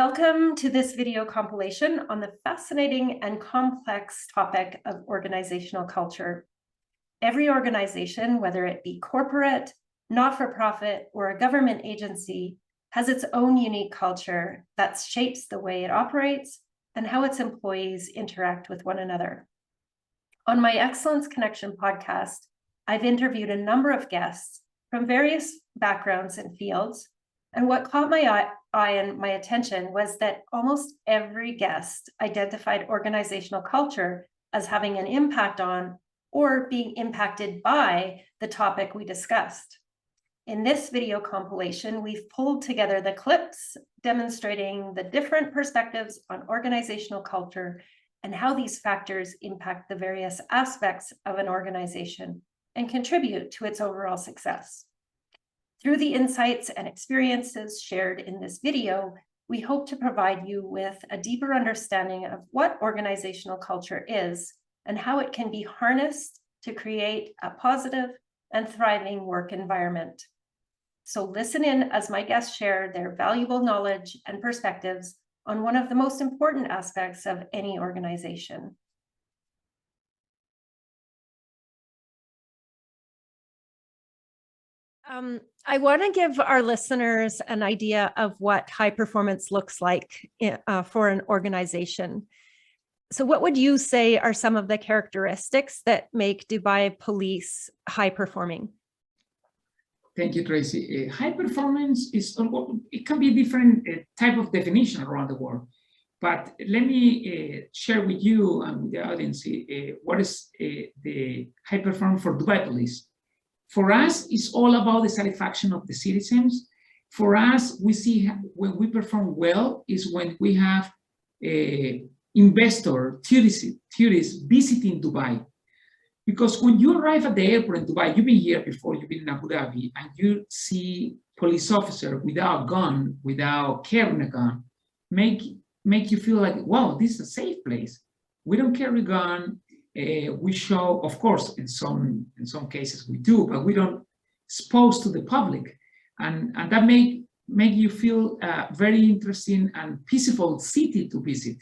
Welcome to this video compilation on the fascinating and complex topic of organizational culture. Every organization, whether it be corporate, not-for-profit, or a government agency, has its own unique culture that shapes the way it operates and how its employees interact with one another. On my Excellence Connection podcast, I've interviewed a number of guests from various backgrounds and fields, and what caught my eye and my attention was that almost every guest identified organizational culture as having an impact on or being impacted by the topic we discussed. In this video compilation, we've pulled together the clips demonstrating the different perspectives on organizational culture and how these factors impact the various aspects of an organization and contribute to its overall success. Through the insights and experiences shared in this video, we hope to provide you with a deeper understanding of what organizational culture is and how it can be harnessed to create a positive and thriving work environment. So listen in as my guests share their valuable knowledge and perspectives on one of the most important aspects of any organization. I want to give our listeners an idea of what high performance looks like for an organization. So what would you say are some of the characteristics that make Dubai Police high performing? Thank you, Tracey. High performance it can be a different type of definition around the world. But let me share with you and with the audience what is the high performance for Dubai Police. For us, it's all about the satisfaction of the citizens. For us, we see when we perform well is when we have tourists visiting Dubai. Because when you arrive at the airport in Dubai, you've been here before, you've been in Abu Dhabi, and you see police officer without a gun, without carrying a gun, make you feel like, wow, this is a safe place. We don't carry a gun. We show, of course, in some cases we do, but we don't expose to the public, and that make you feel very interesting and peaceful city to visit.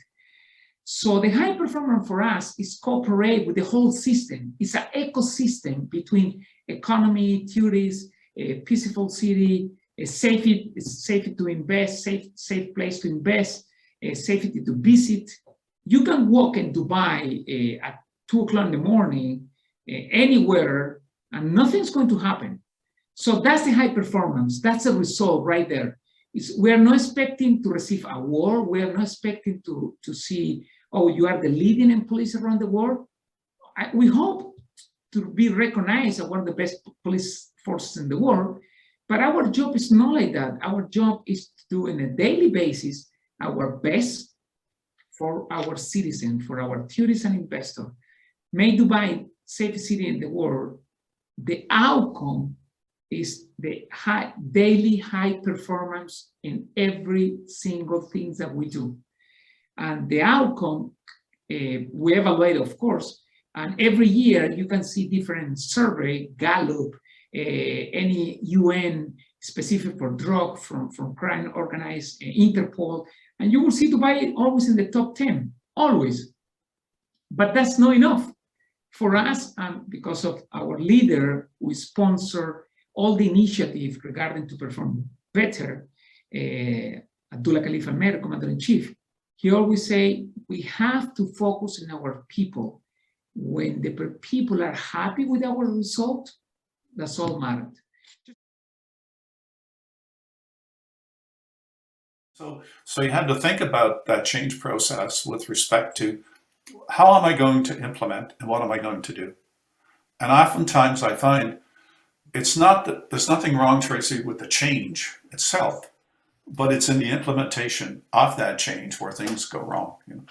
So the high performer for us is cooperate with the whole system. It's an ecosystem between economy, tourists, a peaceful city, a safety to invest, safe place to invest, a safety to visit. You can walk in Dubai at 2 o'clock in the morning, anywhere, and nothing's going to happen. So that's the high performance. That's a result right there. We are not expecting to receive an award. We are not expecting to see, oh, you are the leading in police around the world. We hope to be recognized as one of the best police forces in the world, but our job is not like that. Our job is to do on a daily basis our best for our citizens, for our tourists and investors. Make Dubai safest city in the world. The outcome is the daily high performance in every single thing that we do. And the outcome, we evaluate, of course, and every year you can see different survey, Gallup, any UN specific for drug, from crime organized, Interpol, and you will see Dubai always in the top 10, always. But that's not enough. For us, because of our leader, we sponsor all the initiatives regarding to perform better. Abdullah Khalifa Merrill, Commander-in-Chief, he always say, we have to focus on our people. When the people are happy with our result, that's all matters. So you had to think about that change process with respect to how am I going to implement and what am I going to do? And oftentimes I find it's not that there's nothing wrong, Tracey, with the change itself, but it's in the implementation of that change where things go wrong. You know?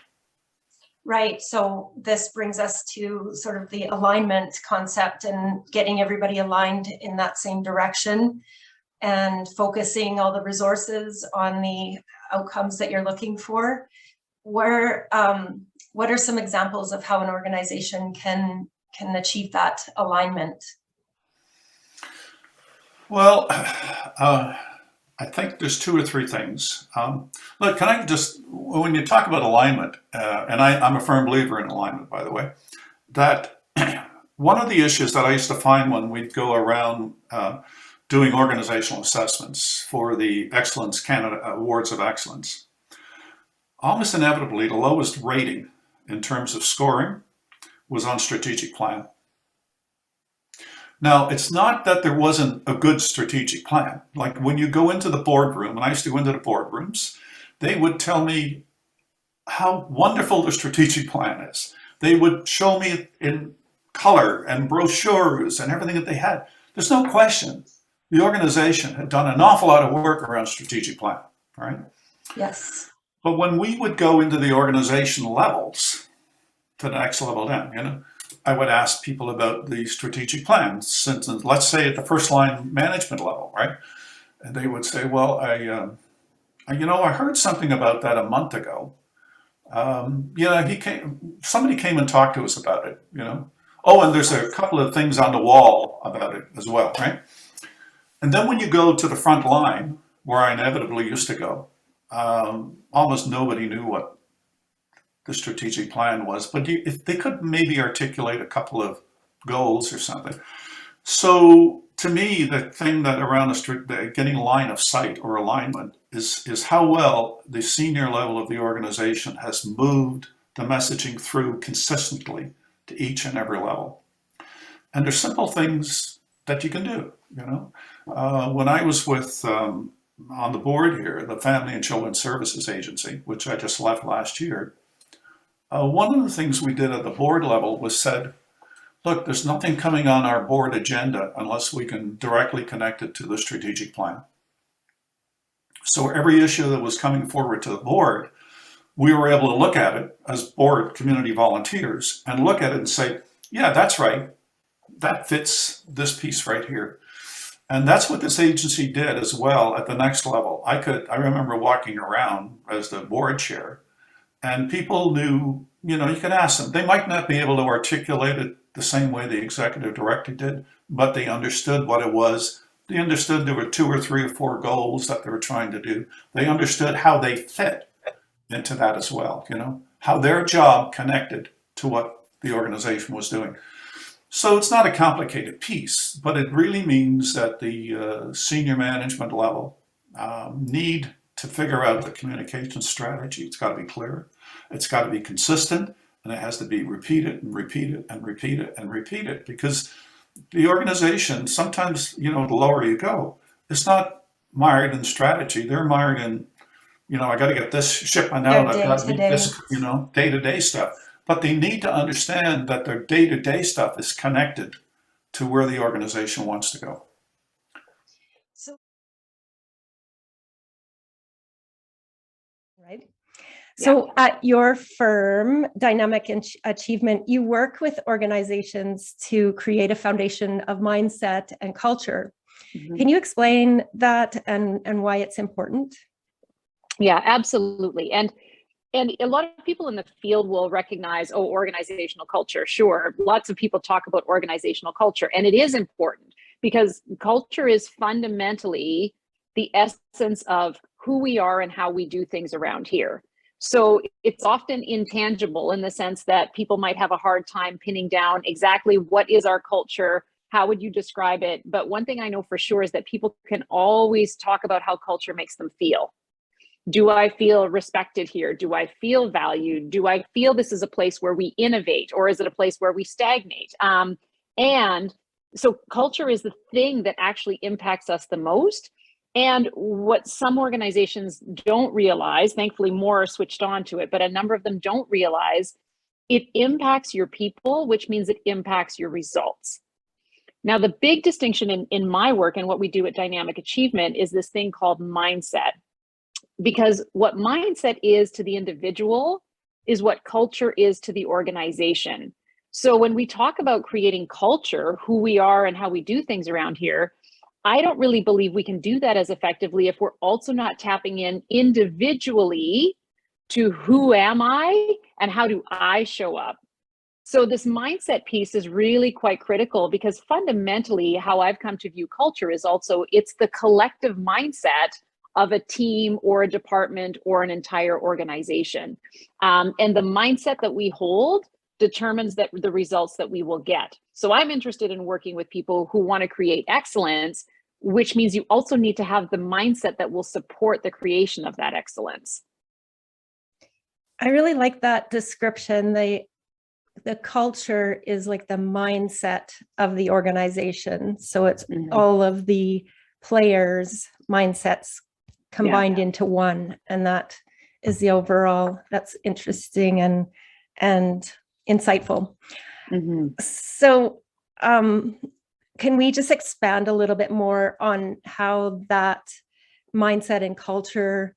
Right. So this brings us to sort of the alignment concept and getting everybody aligned in that same direction and focusing all the resources on the outcomes that you're looking for. What are some examples of how an organization can achieve that alignment? Well, I think there's two or three things. Look, can I just, when you talk about alignment, and I'm a firm believer in alignment, by the way, that one of the issues that I used to find when we'd go around doing organizational assessments for the Excellence Canada Awards of Excellence, almost inevitably the lowest rating in terms of scoring was on strategic plan. Now, it's not that there wasn't a good strategic plan. Like when you go into the boardroom, and I used to go into the boardrooms, they would tell me how wonderful the strategic plan is. They would show me in color and brochures and everything that they had. There's no question the organization had done an awful lot of work around strategic plan, right? Yes. But when we would go into the organization levels, to the next level down, you know, I would ask people about the strategic plan, since let's say at the first line management level, right? And they would say, well, I heard something about that a month ago. Somebody came and talked to us about it, you know. Oh, and there's a couple of things on the wall about it as well, right? And then when you go to the front line, where I inevitably used to go, almost nobody knew what the strategic plan was, but if they could maybe articulate a couple of goals or something. So to me, the thing that around getting line of sight or alignment is how well the senior level of the organization has moved the messaging through consistently to each and every level. And there's simple things that you can do, you know. When I was with, on the board here, the Family and Children's Services Agency, which I just left last year, one of the things we did at the board level was said, look, there's nothing coming on our board agenda unless we can directly connect it to the strategic plan. So every issue that was coming forward to the board, we were able to look at it as board community volunteers and look at it and say, yeah, that's right. That fits this piece right here. And that's what this agency did as well at the next level. I remember walking around as the board chair, and people knew, you know, you could ask them. They might not be able to articulate it the same way the executive director did, but they understood what it was. They understood there were 2 or 3 or 4 goals that they were trying to do. They understood how they fit into that as well, you know, how their job connected to what the organization was doing. So it's not a complicated piece, but it really means that the senior management level need to figure out the communication strategy. It's got to be clear, it's got to be consistent, and it has to be repeated and repeated and repeated and repeated, because the organization, sometimes, you know, the lower you go, it's not mired in strategy. They're mired in, you know, I got to get this shipment out, I've got to meet this, you know, day-to-day stuff. But they need to understand that their day-to-day stuff is connected to where the organization wants to go. Right. So at your firm, Dynamic Achievement, you work with organizations to create a foundation of mindset and culture. Mm-hmm. Can you explain that and why it's important? Yeah, absolutely. And a lot of people in the field will recognize, oh, organizational culture. Sure, lots of people talk about organizational culture, and it is important because culture is fundamentally the essence of who we are and how we do things around here. So it's often intangible in the sense that people might have a hard time pinning down exactly what is our culture, how would you describe it? But one thing I know for sure is that people can always talk about how culture makes them feel. Do I feel respected here? Do I feel valued? Do I feel this is a place where we innovate, or is it a place where we stagnate? And so culture is the thing that actually impacts us the most. And what some organizations don't realize, thankfully more are switched on to it, but a number of them don't realize, it impacts your people, which means it impacts your results. Now, the big distinction in my work and what we do at Dynamic Achievement is this thing called mindset. Because what mindset is to the individual is what culture is to the organization. So when we talk about creating culture, who we are and how we do things around here, I don't really believe we can do that as effectively if we're also not tapping in individually to who am I and how do I show up. So this mindset piece is really quite critical, because fundamentally how I've come to view culture is also it's the collective mindset of a team or a department or an entire organization. And the mindset that we hold determines that the results that we will get. So I'm interested in working with people who want to create excellence, which means you also need to have the mindset that will support the creation of that excellence. I really like that description. The culture is like the mindset of the organization. So it's all of the players' mindsets combined into one. And that is the overall, that's interesting and insightful. So can we just expand a little bit more on how that mindset and culture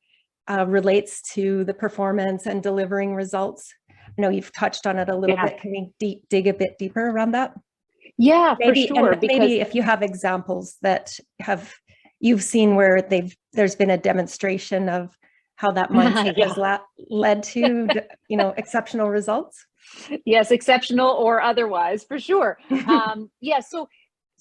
relates to the performance and delivering results? I know you've touched on it a little bit. Can we dig a bit deeper around that? Yeah, maybe, for sure. Because maybe if you have examples that you've seen where there's been a demonstration of how that mindset has led to exceptional results. Yes, exceptional or otherwise, for sure.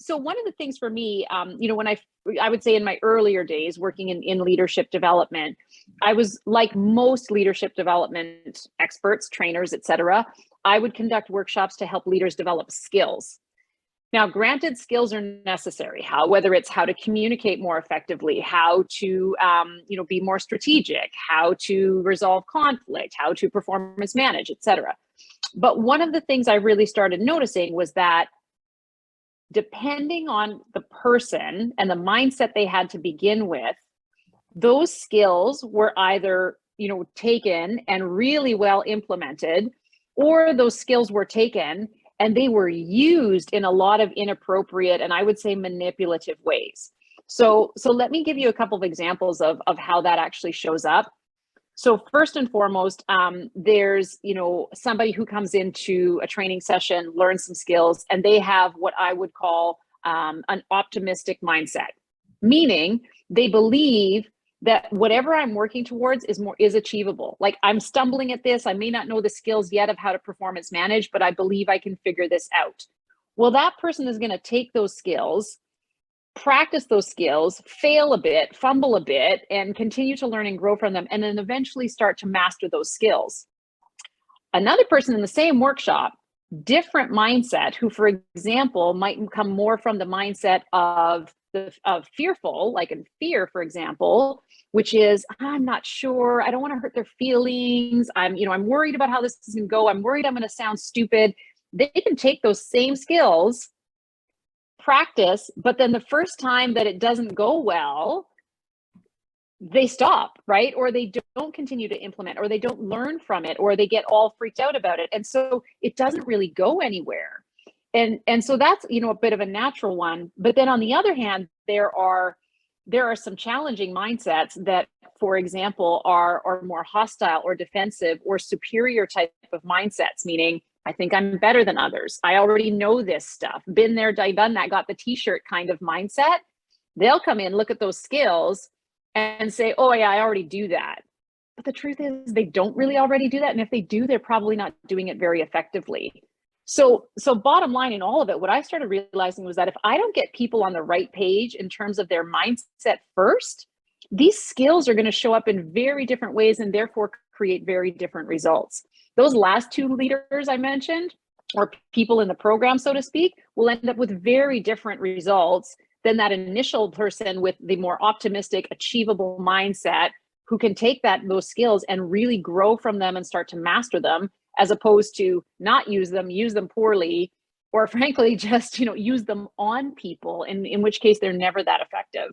So one of the things for me, when I would say in my earlier days working in leadership development, I was like most leadership development experts, trainers, etc. I would conduct workshops to help leaders develop skills. Now, granted, skills are necessary. Whether it's how to communicate more effectively, how to be more strategic, how to resolve conflict, how to performance manage, etc. But one of the things I really started noticing was that depending on the person and the mindset they had to begin with, those skills were either taken and really well implemented, or those skills were taken and they were used in a lot of inappropriate and I would say manipulative ways. So let me give you a couple of examples of how that actually shows up. So first and foremost, there's somebody who comes into a training session, learns some skills, and they have what I would call an optimistic mindset, meaning they believe that whatever I'm working towards is achievable. Like, I'm stumbling at this. I may not know the skills yet of how to performance manage, but I believe I can figure this out. Well, that person is going to take those skills, practice those skills, fail a bit, fumble a bit, and continue to learn and grow from them, and then eventually start to master those skills. Another person in the same workshop, different mindset, who, for example, might come more from the mindset of fearful, like in fear, for example, which is, I'm not sure, I don't want to hurt their feelings, I'm worried about how this is going to go, I'm worried I'm going to sound stupid. They can take those same skills, practice, but then the first time that it doesn't go well, they stop, right? Or they don't continue to implement, or they don't learn from it, or they get all freaked out about it. And so it doesn't really go anywhere. And so that's, a bit of a natural one. But then on the other hand, there are some challenging mindsets that, for example, are more hostile or defensive or superior type of mindsets, meaning I think I'm better than others. I already know this stuff. Been there, done that, got the t-shirt kind of mindset. They'll come in, look at those skills and say, oh yeah, I already do that. But the truth is they don't really already do that. And if they do, they're probably not doing it very effectively. So bottom line in all of it, what I started realizing was that if I don't get people on the right page in terms of their mindset first, these skills are going to show up in very different ways and therefore create very different results. Those last two leaders I mentioned, or people in the program, so to speak, will end up with very different results than that initial person with the more optimistic, achievable mindset, who can take those skills and really grow from them and start to master them, as opposed to not use them poorly, or frankly, just, use them on people, in which case they're never that effective.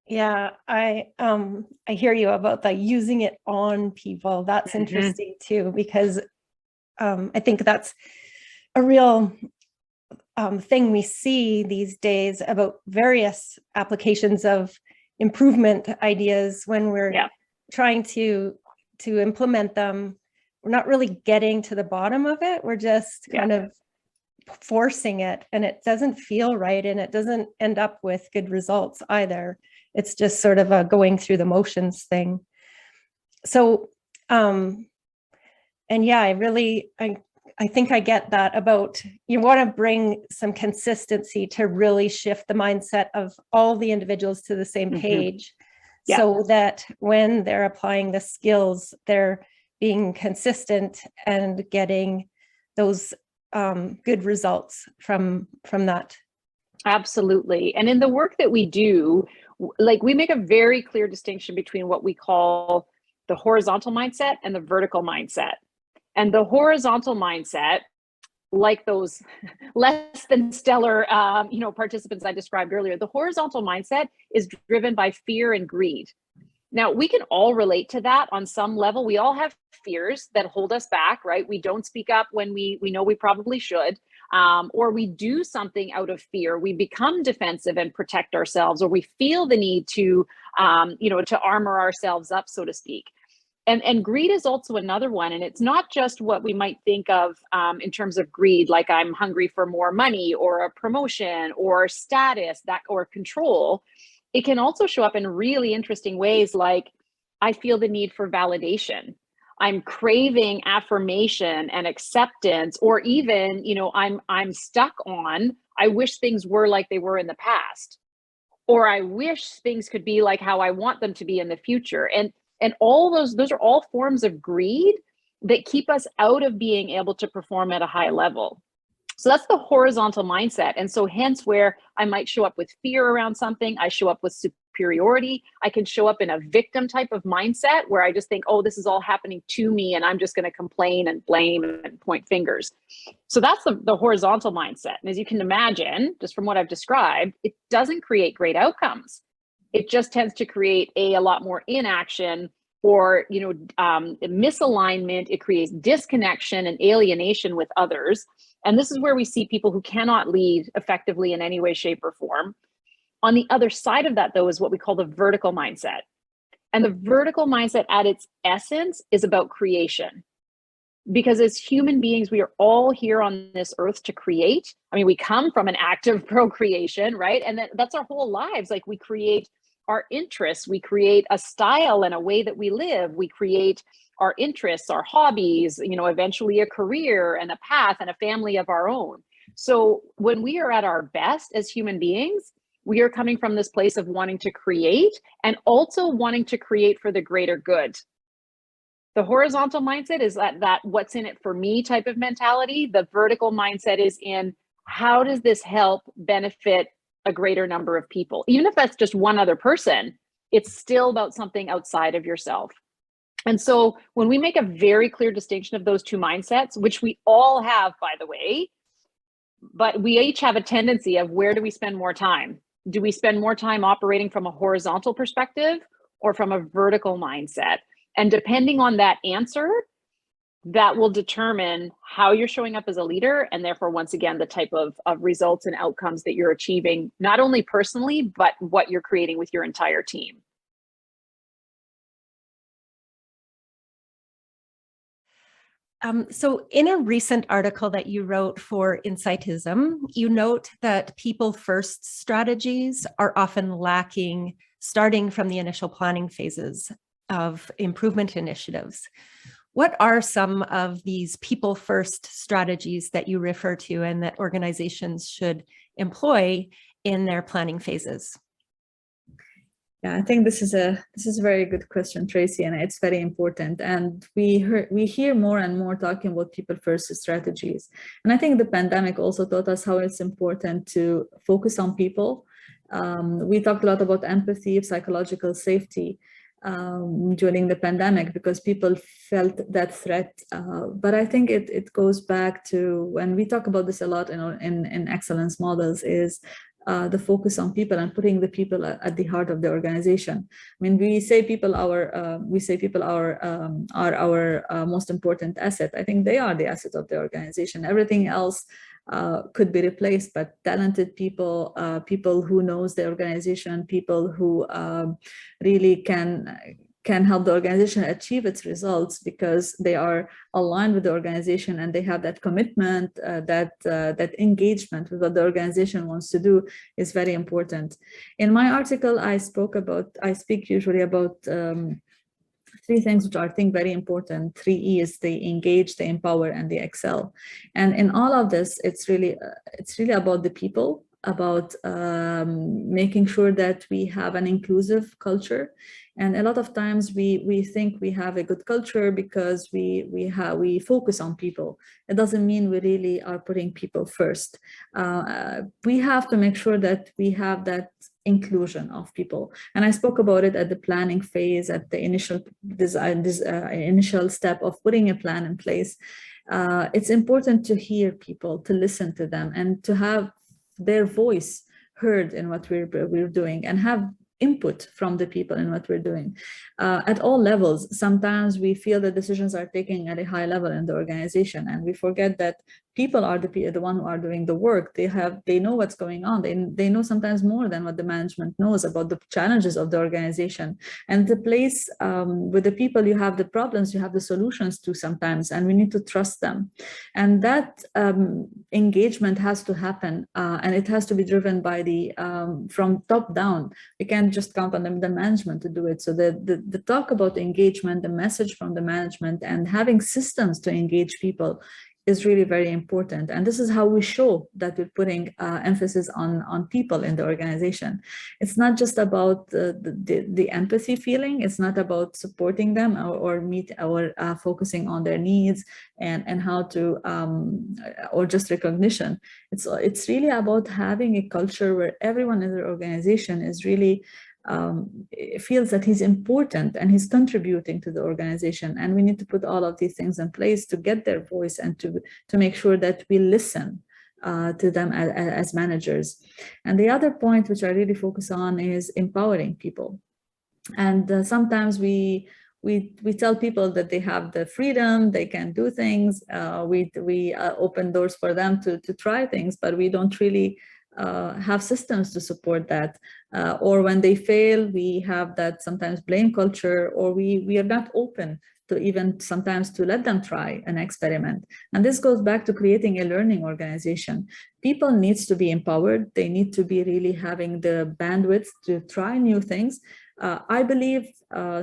Yeah, I hear you about the using it on people. That's interesting too, because I think that's a real thing we see these days about various applications of improvement ideas when we're trying to implement them. We're not really getting to the bottom of it. We're just kind of forcing it, and it doesn't feel right, and it doesn't end up with good results either. It's just sort of a going through the motions thing. So yeah, I think I get that about, you want to bring some consistency to really shift the mindset of all the individuals to the same page. Yeah. So that when they're applying the skills, they're being consistent and getting those good results from that. Absolutely. And in the work that we do, like, we make a very clear distinction between what we call the horizontal mindset and the vertical mindset. And the horizontal mindset, like those less than stellar participants I described earlier, the horizontal mindset is driven by fear and greed. Now, we can all relate to that on some level. We all have fears that hold us back, right? We don't speak up when we know we probably should, or we do something out of fear. We become defensive and protect ourselves, or we feel the need to, to armor ourselves up, so to speak. And greed is also another one. And it's not just what we might think of in terms of greed, like I'm hungry for more money or a promotion or status, or control. It can also show up in really interesting ways, like I feel the need for validation. I'm craving affirmation and acceptance, or even, I'm stuck on, I wish things were like they were in the past, or I wish things could be like how I want them to be in the future. And all those are all forms of greed that keep us out of being able to perform at a high level. So that's the horizontal mindset. And so hence where I might show up with fear around something, I show up with superiority. I can show up in a victim type of mindset where I just think, oh, this is all happening to me and I'm just going to complain and blame and point fingers. So that's the horizontal mindset. And as you can imagine, just from what I've described, it doesn't create great outcomes. It just tends to create a lot more inaction or, misalignment. It creates disconnection and alienation with others. And this is where we see people who cannot lead effectively in any way, shape, or form. On the other side of that, though, is what we call the vertical mindset. And the vertical mindset at its essence is about creation. Because as human beings, we are all here on this earth to create. I mean, we come from an act of procreation, right? And that's our whole lives. Like, we create our interests, we create a style and a way that we live, we create our interests, our hobbies, eventually a career and a path and a family of our own. So when we are at our best as human beings, we are coming from this place of wanting to create and also wanting to create for the greater good. The horizontal mindset is that what's in it for me type of mentality. The vertical mindset is in, how does this help benefit a greater number of people? Even if that's just one other person, it's still about something outside of yourself. And so when we make a very clear distinction of those two mindsets, which we all have, by the way, but we each have a tendency of, where do we spend more time? Do we spend more time operating from a horizontal perspective or from a vertical mindset? And depending on that answer, that will determine how you're showing up as a leader, and therefore, once again, the type of results and outcomes that you're achieving, not only personally, but what you're creating with your entire team. So in a recent article that you wrote for Insightism, you note that people-first strategies are often lacking starting from the initial planning phases of improvement initiatives. What are some of these people-first strategies that you refer to and that organizations should employ in their planning phases? Yeah, I think this is a very good question, Tracey, and it's very important. And we hear more and more talking about people-first strategies. And I think the pandemic also taught us how it's important to focus on people. We talked a lot about empathy, psychological safety during the pandemic, because people felt that threat. But I think it goes back to, when we talk about this a lot in excellence models, is the focus on people and putting the people at the heart of the organization. I mean, we say people are our most important asset. I think they are the asset of the organization. Everything else could be replaced, but talented people, people who knows the organization, people who really can help the organization achieve its results because they are aligned with the organization and they have that commitment, that engagement with what the organization wants to do is very important. In my article, I speak usually about three things which are, I think, very important. 3 E's: they engage, they empower, and they excel. And in all of this, it's really about the people, about making sure that we have an inclusive culture. And a lot of times we think we have a good culture because we focus on people. It doesn't mean we really are putting people first. We have to make sure that we have that inclusion of people. And I spoke about it at the planning phase, at the initial design, initial step of putting a plan in place. It's important to hear people, to listen to them, and to have their voice heard in what we're doing, and have input from the people in what we're doing at all levels. Sometimes we feel the decisions are taken at a high level in the organization, and we forget that people are the one who are doing the work. They know what's going on. They know sometimes more than what the management knows about the challenges of the organization. And the place with the people, you have the problems, you have the solutions to sometimes, and we need to trust them. And that engagement has to happen, and it has to be driven by from top down. We can't just count on the management to do it. So the talk about engagement, the message from the management, and having systems to engage people is really very important. And this is how we show that we're putting emphasis on people in the organization. It's not just about the empathy feeling. It's not about supporting them or focusing on their needs and how to, or just recognition. It's really about having a culture where everyone in the organization is really feels that he's important and he's contributing to the organization. And we need to put all of these things in place to get their voice and to make sure that we listen to them as managers. And the other point which I really focus on is empowering people. And sometimes we tell people that they have the freedom, they can do things. We open doors for them to try things, but we don't really have systems to support that. Or when they fail, we have that sometimes blame culture, or we are not open to even sometimes to let them try an experiment. And this goes back to creating a learning organization. People needs to be empowered. They need to be really having the bandwidth to try new things. I believe,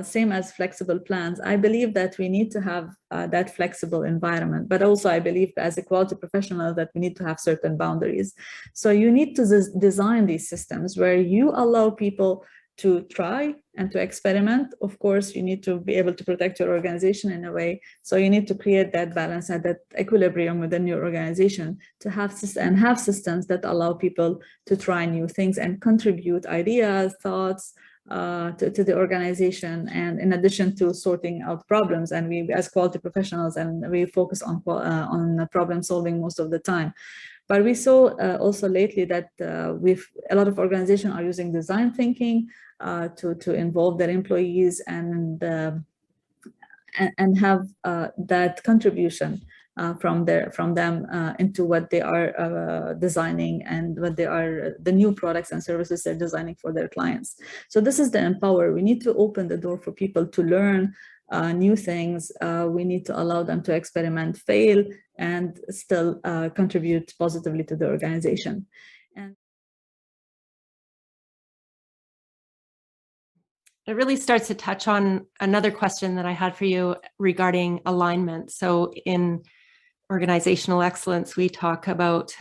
same as flexible plans, I believe that we need to have that flexible environment, but also I believe as a quality professional that we need to have certain boundaries. So you need to design these systems where you allow people to try and to experiment. Of course, you need to be able to protect your organization in a way. So you need to create that balance and that equilibrium within your organization to have systems that allow people to try new things and contribute ideas, thoughts, to the organization, and in addition to sorting out problems. And we, as quality professionals, and we focus on problem solving most of the time. But we saw also lately that a lot of organizations are using design thinking to involve their employees and have that contribution from them into what they are designing and what they are, the new products and services they're designing for their clients. So this is the empower. We need to open the door for people to learn new things. We need to allow them to experiment, fail, and still contribute positively to the organization. And it really starts to touch on another question that I had for you regarding alignment. So in organizational excellence, we talk about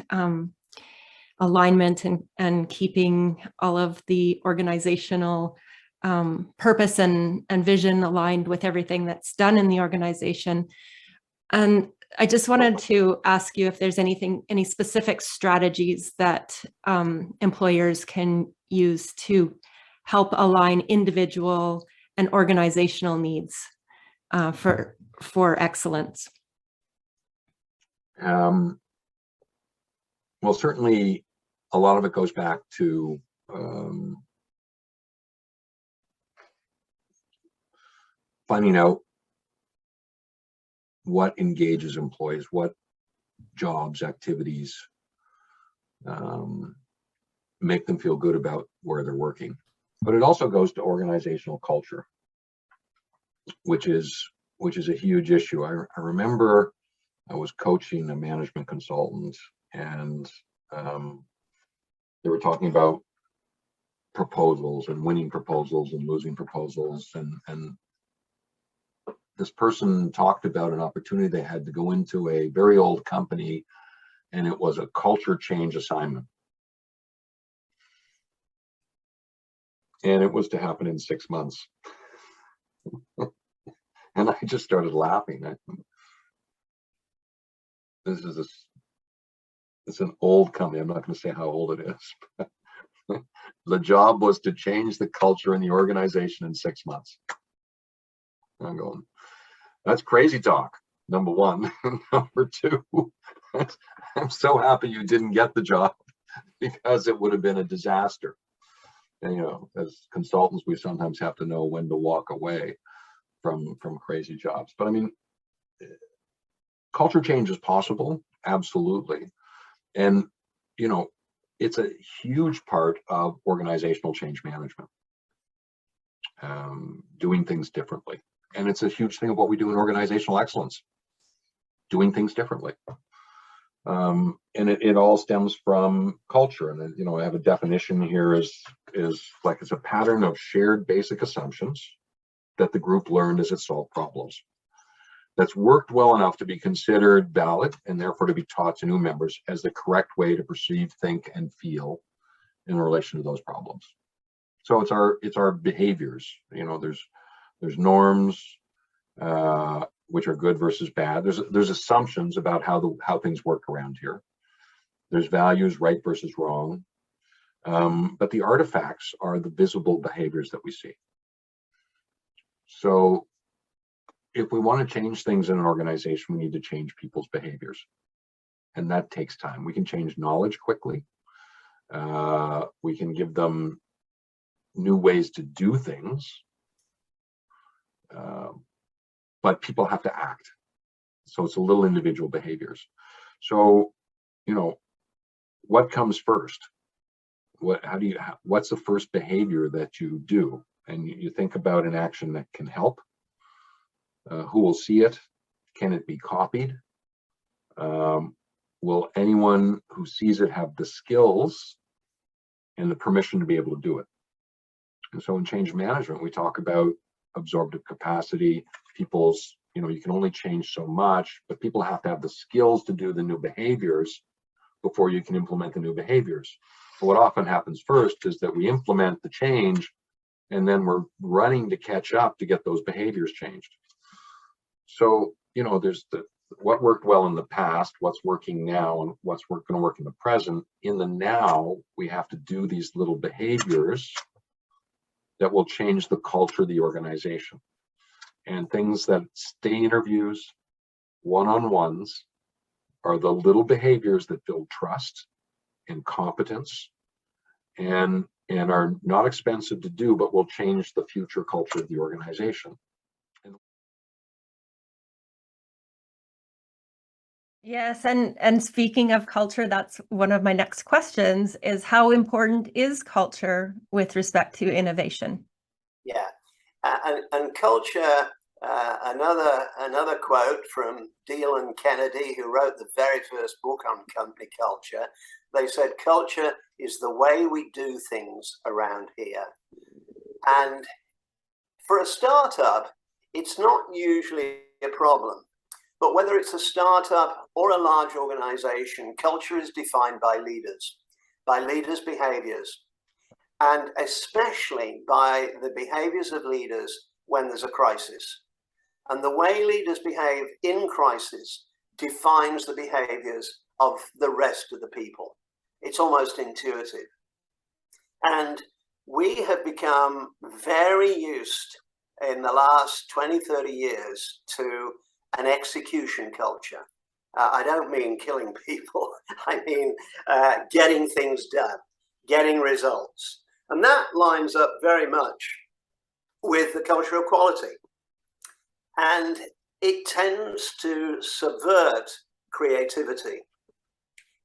alignment and keeping all of the organizational purpose and vision aligned with everything that's done in the organization. And I just wanted to ask you if there's any specific strategies that employers can use to help align individual and organizational needs for excellence. Well, certainly a lot of it goes back to finding out what engages employees, what jobs, activities make them feel good about where they're working. But it also goes to organizational culture, which is a huge issue. I remember I was coaching a management consultant, and they were talking about proposals and winning proposals and losing proposals, and this person talked about an opportunity they had to go into a very old company, and it was a culture change assignment. And it was to happen in 6 months. And I just started laughing. It's an old company. I'm not going to say how old it is. The job was to change the culture in the organization in 6 months. I'm going, that's crazy talk, number one. Number two, I'm so happy you didn't get the job, because it would have been a disaster. And, you know, as consultants, we sometimes have to know when to walk away from crazy jobs. But I mean, culture change is possible, absolutely. And, you know, it's a huge part of organizational change management, doing things differently. And it's a huge thing of what we do in organizational excellence, doing things differently. And it all stems from culture. And, you know, I have a definition here is like, it's a pattern of shared basic assumptions that the group learned as it solved problems, that's worked well enough to be considered valid and therefore to be taught to new members as the correct way to perceive, think, and feel in relation to those problems. So it's our behaviors. You know, there's norms, which are good versus bad. There's assumptions about how things work around here. There's values, right versus wrong. But the artifacts are the visible behaviors that we see. So if we want to change things in an organization, we need to change people's behaviors. And that takes time. We can change knowledge quickly. We can give them new ways to do things. But people have to act. So it's a little individual behaviors. So, you know, what comes first? What's the first behavior that you do? And you think about an action that can help. Who will see it? Can it be copied? Will anyone who sees it have the skills and the permission to be able to do it? And so in change management, we talk about absorptive capacity. People's, you know, you can only change so much, but people have to have the skills to do the new behaviors before you can implement the new behaviors. So what often happens first is that we implement the change, and then we're running to catch up to get those behaviors changed. So, you know, there's what worked well in the past, what's working now, and what's going to work in the present. In the now, we have to do these little behaviors that will change the culture of the organization. And things that stay interviews, one-on-ones, are the little behaviors that build trust and competence and are not expensive to do, but will change the future culture of the organization. Yes, and speaking of culture, that's one of my next questions, is how important is culture with respect to innovation? Yeah, and culture, another quote from Deal and Kennedy, who wrote the very first book on company culture. They said, culture is the way we do things around here. And for a startup, it's not usually a problem. But whether it's a startup or a large organization, culture is defined by leaders' behaviors, and especially by the behaviors of leaders when there's a crisis. And the way leaders behave in crisis defines the behaviors of the rest of the people. It's almost intuitive. And we have become very used in the last 20, 30 years to an execution culture. I don't mean killing people. I mean getting things done, getting results. And that lines up very much with the culture of quality. And it tends to subvert creativity.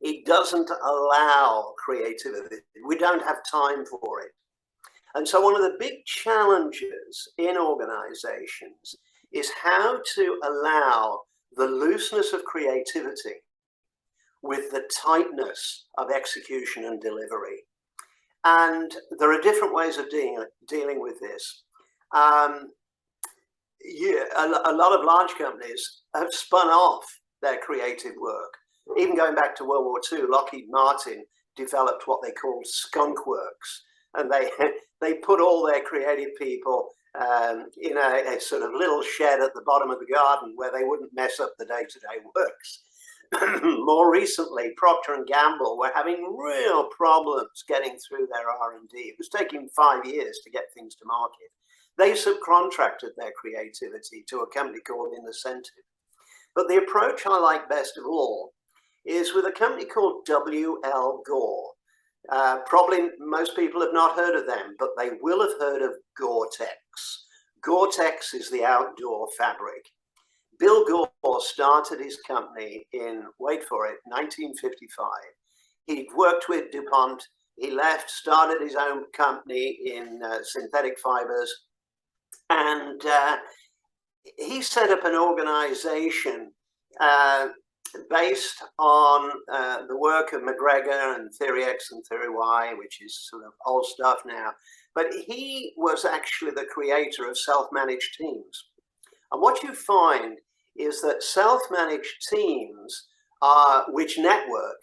It doesn't allow creativity. We don't have time for it. And so one of the big challenges in organizations is how to allow the looseness of creativity with the tightness of execution and delivery. And there are different ways of dealing with this. a lot of large companies have spun off their creative work. Even going back to World War II, Lockheed Martin developed what they called skunk works, and they put all their creative people in a sort of little shed at the bottom of the garden where they wouldn't mess up the day-to-day works. More recently, Procter & Gamble were having real problems getting through their R&D. It was taking 5 years to get things to market. They subcontracted their creativity to a company called Incentive. But the approach I like best of all is with a company called W.L. Gore. Probably most people have not heard of them, but they will have heard of Gore-Tex. Gore-Tex is the outdoor fabric. Bill Gore started his company in, wait for it, 1955. He'd worked with DuPont. He left, started his own company in synthetic fibers, and he set up an organization based on the work of McGregor and Theory X and Theory Y, which is sort of old stuff now. But he was actually the creator of self-managed teams. And what you find is that self-managed teams, which network,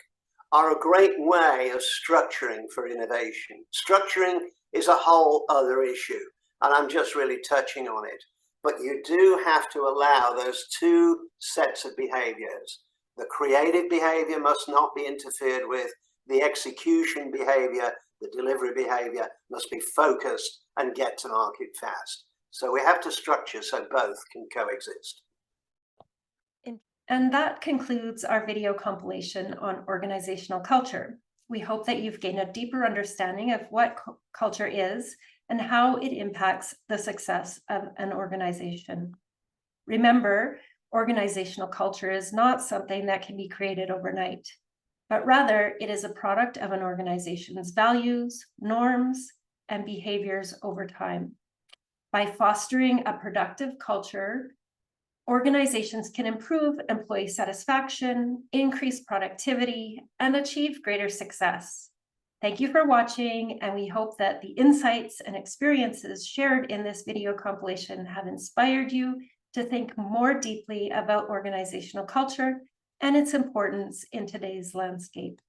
are a great way of structuring for innovation. Structuring is a whole other issue, and I'm just really touching on it. But you do have to allow those two sets of behaviors. The creative behavior must not be interfered with. The execution behavior, the delivery behavior must be focused and get to market fast. So we have to structure so both can coexist. And that concludes our video compilation on organizational culture. We hope that you've gained a deeper understanding of what culture is and how it impacts the success of an organization. Remember, organizational culture is not something that can be created overnight, but rather it is a product of an organization's values, norms, and behaviors over time. By fostering a productive culture, organizations can improve employee satisfaction, increase productivity, and achieve greater success. Thank you for watching, and we hope that the insights and experiences shared in this video compilation have inspired you to think more deeply about organizational culture and its importance in today's landscape.